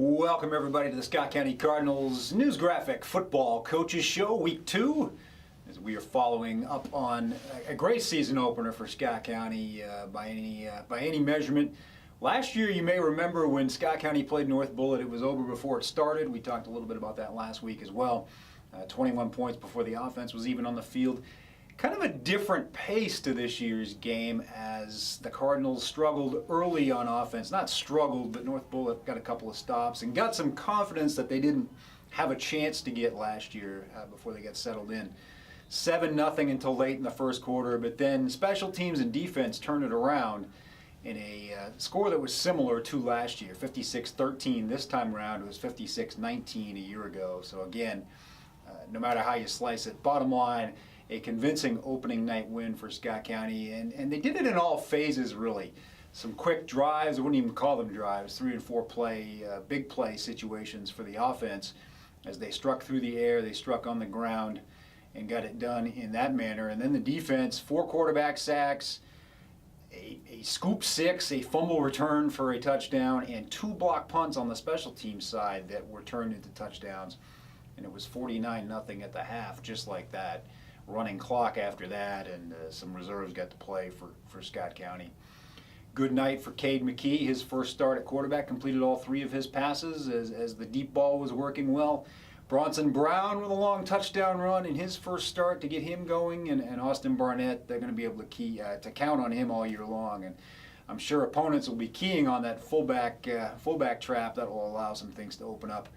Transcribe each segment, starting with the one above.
Welcome everybody to the Scott County Cardinals News Graphic Football Coaches Show, Week 2, as we are following up on a great season opener for Scott County by any measurement. Last year, you may remember when Scott County played North Bullitt, it was over before it started. We talked a little bit about that last week as well. 21 points before the offense was even on the field. Kind of a different pace to this year's game as the Cardinals struggled early on offense. Not struggled, but North Bullitt got a couple of stops and got some confidence that they didn't have a chance to get last year before they got settled in. 7-0 until late in the first quarter, but then special teams and defense turned it around in a score that was similar to last year, 56-13 this time around. It was 56-19 a year ago. So again, no matter how you slice it, bottom line, a convincing opening night win for Scott County, and they did it in all phases really. Some quick drives, I wouldn't even call them drives, 3 and 4 play, big play situations for the offense as they struck through the air, they struck on the ground and got it done in that manner. And then the defense, 4 quarterback sacks, a scoop 6, a fumble return for a touchdown, and 2 block punts on the special team side that were turned into touchdowns. And it was 49-0 at the half, just like that. Running clock after that, and some reserves got to play for Scott County. Good night for Cade McKee. His first start at quarterback, completed all 3 of his passes as the deep ball was working well. Bronson Brown with a long touchdown run in his first start to get him going, and Austin Barnett, they're going to be able to count on him all year long. And I'm sure opponents will be keying on that fullback trap that will allow some things to open up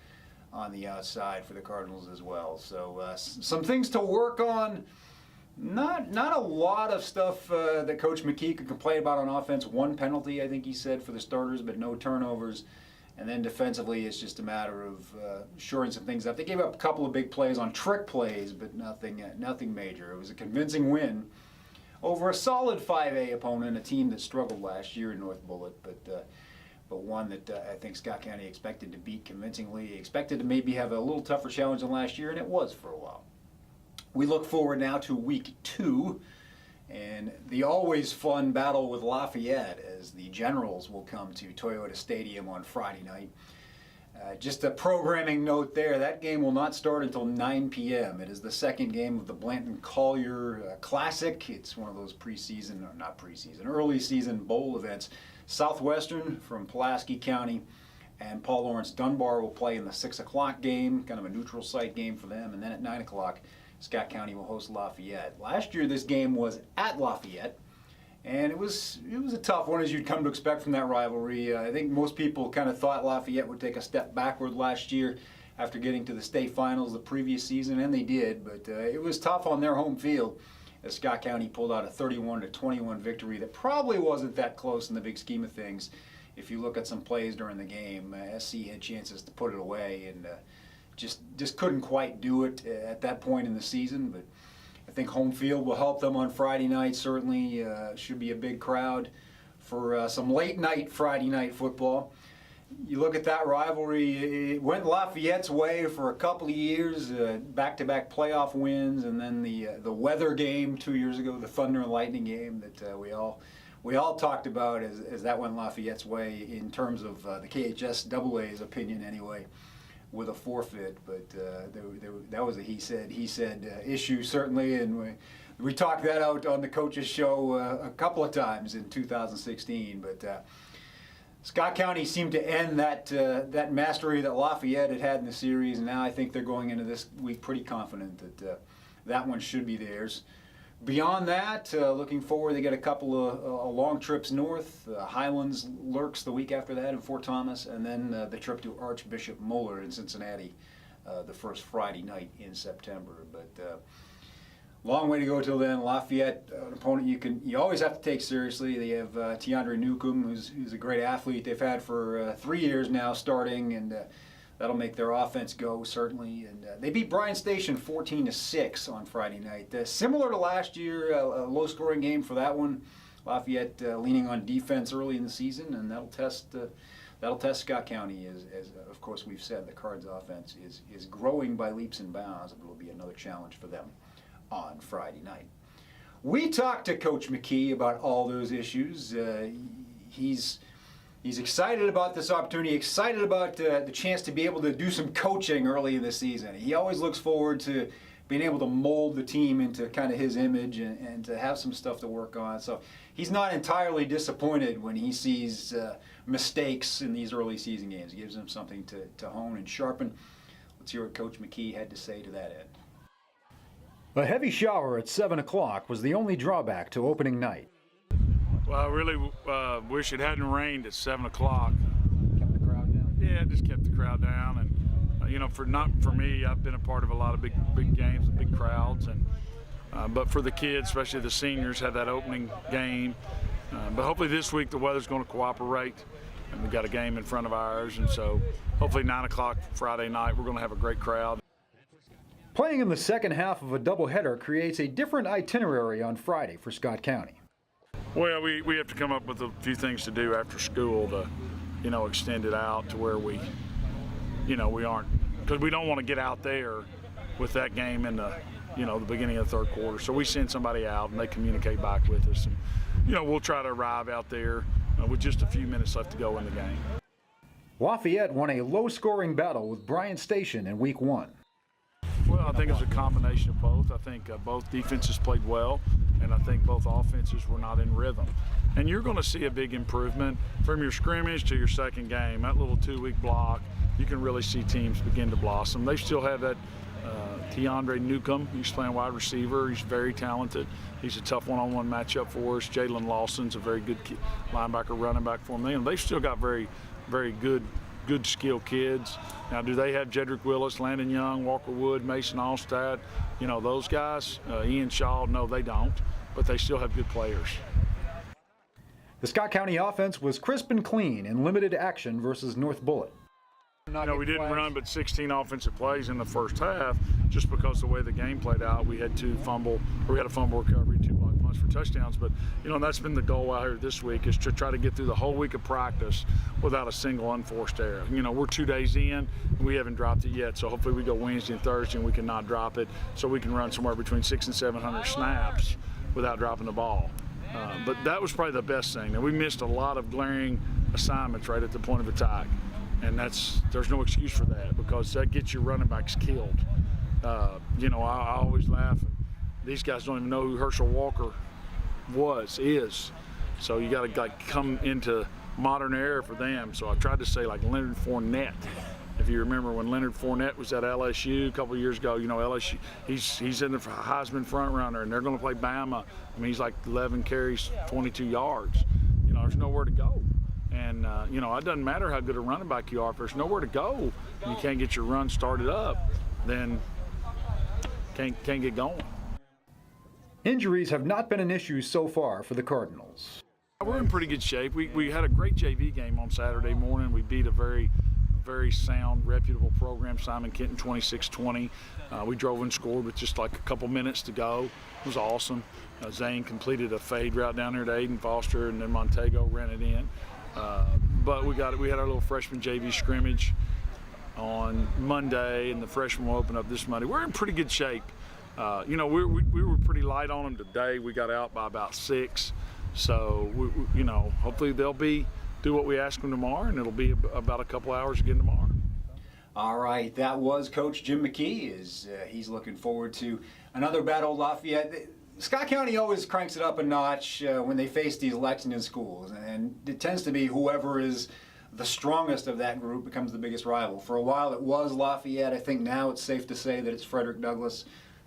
on the outside for the Cardinals as well. So some things to work on. Not a lot of stuff that Coach McKee could complain about on offense. 1 penalty, I think he said, for the starters, but no turnovers. And then defensively, it's just a matter of shoring some things up. They gave up a couple of big plays on trick plays, but nothing major. It was a convincing win over a solid 5A opponent, a team that struggled last year in North Bullitt, but one that I think Scott County expected to beat convincingly, expected to maybe have a little tougher challenge than last year, and it was for a while. We look forward now to Week 2, and the always fun battle with Lafayette as the Generals will come to Toyota Stadium on Friday night. Just a programming note there, that game will not start until 9 p.m. It is the second game of the Blanton-Collier Classic. It's one of those early season bowl events. Southwestern from Pulaski County and Paul Lawrence Dunbar will play in the 6 o'clock game, kind of a neutral site game for them, and then at 9 o'clock, Scott County will host Lafayette. Last year this game was at Lafayette, and it was a tough one, as you'd come to expect from that rivalry. I think most people kind of thought Lafayette would take a step backward last year after getting to the state finals the previous season, and they did, but it was tough on their home field as Scott County pulled out a 31-21 victory that probably wasn't that close in the big scheme of things. If you look at some plays during the game, SC had chances to put it away and just couldn't quite do it at that point in the season, but I think home field will help them on Friday night. Certainly should be a big crowd for some late night Friday night football. You look at that rivalry, it went Lafayette's way for a couple of years, back-to-back playoff wins, and then the weather game 2 years ago, the Thunder and Lightning game that we all talked about as that went Lafayette's way in terms of the KHSAA's opinion anyway, with a forfeit. But that was a he said issue certainly, and we talked that out on the coaches show a couple of times in 2016. But Scott County seemed to end that mastery that Lafayette had in the series, and now I think they're going into this week pretty confident that that one should be theirs. Beyond that, looking forward, they got a couple of long trips north. Highlands lurks the week after that in Fort Thomas, and then the trip to Archbishop Moeller in Cincinnati the first Friday night in September. But long way to go till then. Lafayette, an opponent you always have to take seriously. They have Tiandre Newcomb, who's a great athlete they've had for 3 years now starting, and that'll make their offense go, certainly. And they beat Bryan Station 14-6 on Friday night. Similar to last year, a low-scoring game for that one. Lafayette leaning on defense early in the season, and that'll test Scott County. As of course we've said, the Cards offense is growing by leaps and bounds. It will be another challenge for them on Friday night. We talked to Coach McKee about all those issues. He's He's excited about this opportunity, excited about the chance to be able to do some coaching early in the season. He always looks forward to being able to mold the team into kind of his image and to have some stuff to work on. So he's not entirely disappointed when he sees mistakes in these early season games. It gives him something to hone and sharpen. Let's hear what Coach McKee had to say to that end. A heavy shower at 7 o'clock was the only drawback to opening night. Well, I really wish it hadn't rained at 7 o'clock. Kept the crowd down? Yeah, it just kept the crowd down. And, you know, not for me, I've been a part of a lot of big games, big crowds. But for the kids, especially the seniors, had that opening game. But hopefully this week the weather's going to cooperate. And we've got a game in front of ours. And so hopefully 9 o'clock Friday night, we're going to have a great crowd. Playing in the second half of a doubleheader creates a different itinerary on Friday for Scott County. Well, we have to come up with a few things to do after school to, you know, extend it out to where we aren't, because we don't want to get out there with that game in the, you know, the beginning of the third quarter. So we send somebody out and they communicate back with us. And, you know, we'll try to arrive out there with just a few minutes left to go in the game. Lafayette won a low-scoring battle with Bryant Station in Week 1. Well, I think it was a combination of both. I think both defenses played well, and I think both offenses were not in rhythm. And you're going to see a big improvement from your scrimmage to your second game. That little 2-week block, you can really see teams begin to blossom. They still have that Keandre Newcomb. He's playing wide receiver. He's very talented. He's a tough one-on-one matchup for us. Jalen Lawson's a very good linebacker, running back for them. They've still got very, very good skilled kids. Now, do they have Jedrick Willis, Landon Young, Walker Wood, Mason Allstat, you know, those guys? Ian Shaw? No, they don't, but they still have good players. The Scott County offense was crisp and clean in limited action versus North Bullitt. We didn't run but 16 offensive plays in the first half just because the way the game played out. We had a fumble recovery, 2 block punts for touchdowns. But, you know, that's been the goal out here this week, is to try to get through the whole week of practice without a single unforced error. You know, we're 2 days in and we haven't dropped it yet. So hopefully we go Wednesday and Thursday and we can not drop it, so we can run somewhere between 600 and 700 snaps without dropping the ball. But that was probably the best thing. Now, we missed a lot of glaring assignments right at the point of attack. And there's no excuse for that, because that gets your running backs killed. You know, I always laugh. And these guys don't even know who Herschel Walker is. So you got to come into modern era for them. So I tried to say like Leonard Fournette. If you remember when Leonard Fournette was at LSU a couple of years ago, you know, LSU, he's in the Heisman front runner, and they're going to play Bama. I mean, he's like 11 carries, 22 yards. You know, there's nowhere to go. And, you know, it doesn't matter how good a running back you are. If there's nowhere to go and you can't get your run started up, then can't get going. Injuries have not been an issue so far for the Cardinals. We're in pretty good shape. We had a great JV game on Saturday morning. We beat a very sound, reputable program, Simon Kenton, 26-20. We drove and scored with just like a couple minutes to go. It was awesome. Zane completed a fade route down there to Aiden Foster, and then Montego ran it in. But we had our little freshman JV scrimmage on Monday, and the freshmen will open up this Monday. We're in pretty good shape. You know, we were pretty light on them today. We got out by about 6. So, you know, hopefully they'll do what we ask them tomorrow, and it'll be about a couple hours again tomorrow. All right, that was Coach Jim McKee. He's looking forward to another battle, Lafayette. Scott County always cranks it up a notch when they face these Lexington schools, and it tends to be whoever is the strongest of that group becomes the biggest rival. For a while it was Lafayette. I think now it's safe to say that it's Frederick Douglass.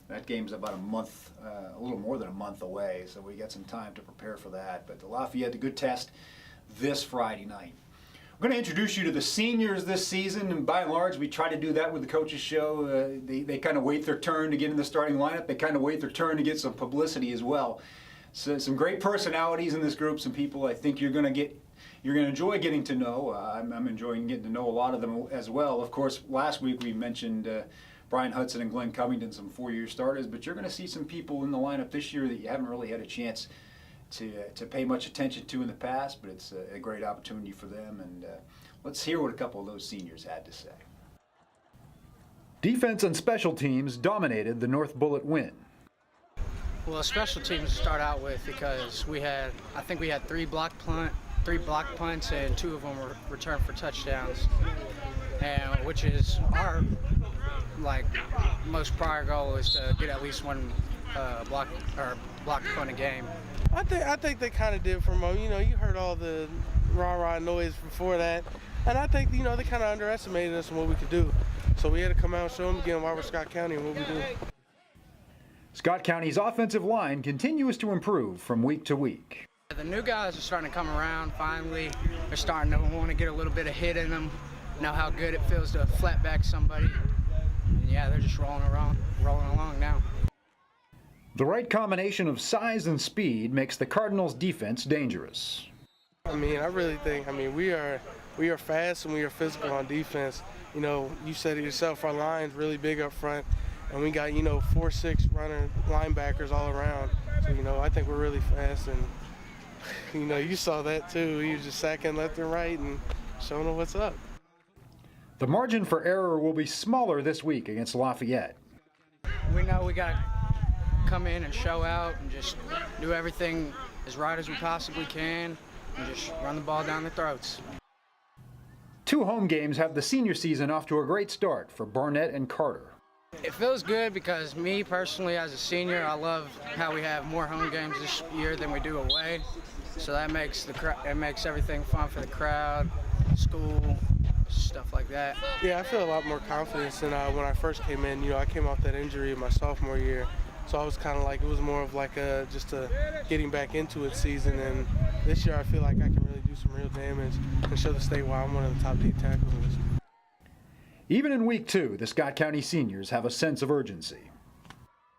That game's about a month, a little more than a month away, so we got some time to prepare for that. But the Lafayette, a good test this Friday night. We're going to introduce you to the seniors this season, and by and large, we try to do that with the coaches show. They kind of wait their turn to get in the starting lineup. They kind of wait their turn to get some publicity as well. So some great personalities in this group, some people I think you're going to enjoy getting to know. I'm enjoying getting to know a lot of them as well. Of course, last week we mentioned Brian Hudson and Glenn Covington, some 4-year starters, but you're going to see some people in the lineup this year that you haven't really had a chance to pay much attention to in the past, but it's a great opportunity for them. And let's hear what a couple of those seniors had to say. Defense and special teams dominated the North Bullitt win. Well, special teams to start out with, because I think we had 3 block punt, 3 blocked punts, and 2 of them were returned for touchdowns, and which is our most prior goal is to get at least 1 blocked punt a game. I think they kind of did for a moment. You know, you heard all the rah-rah noise before that, and I think, you know, they kind of underestimated us and what we could do. So we had to come out and show them again why we're Scott County and what we do. Scott County's offensive line continues to improve from week to week. The new guys are starting to come around finally. They're starting to want to get a little bit of hit in them, know how good it feels to flat back somebody. And yeah, they're just rolling along now. The right combination of size and speed makes the Cardinals' defense dangerous. I mean, I really think, we are fast and we are physical on defense. You know, you said it yourself, our line's really big up front, and we got, 4-6 runner linebackers all around. So, I think we're really fast, and, you saw that too. He was just sacking left and right and showing them what's up. The margin for error will be smaller this week against Lafayette. We know we got to come in and show out and just do everything as right as we possibly can and just run the ball down their throats. 2 home games have the senior season off to a great start for Barnett and Carter. It feels good because me personally as a senior, I love how we have more home games this year than we do away. So that makes everything fun for the crowd, school, stuff like that. Yeah, I feel a lot more confidence than when I first came in. I came off that injury in my sophomore year. So I was kind of it was more of just a getting back into it season. And this year I feel like I can really do some real damage and show the state why I'm one of the top 8 tackles in this. Even in week 2, the Scott County seniors have a sense of urgency.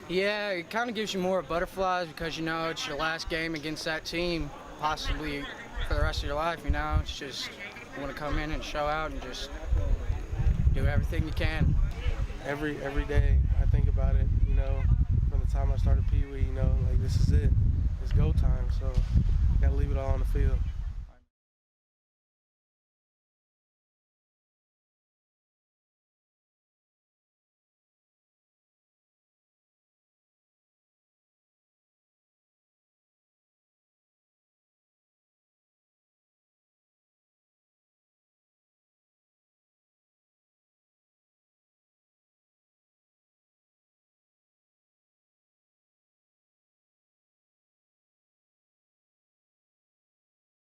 Yeah, it kind of gives you more butterflies because it's your last game against that team, possibly for the rest of your life. It's just you want to come in and show out and just do everything you can. Every day I think about it. From the time I started Pee Wee, this is it. It's go time. So got to leave it all on the field.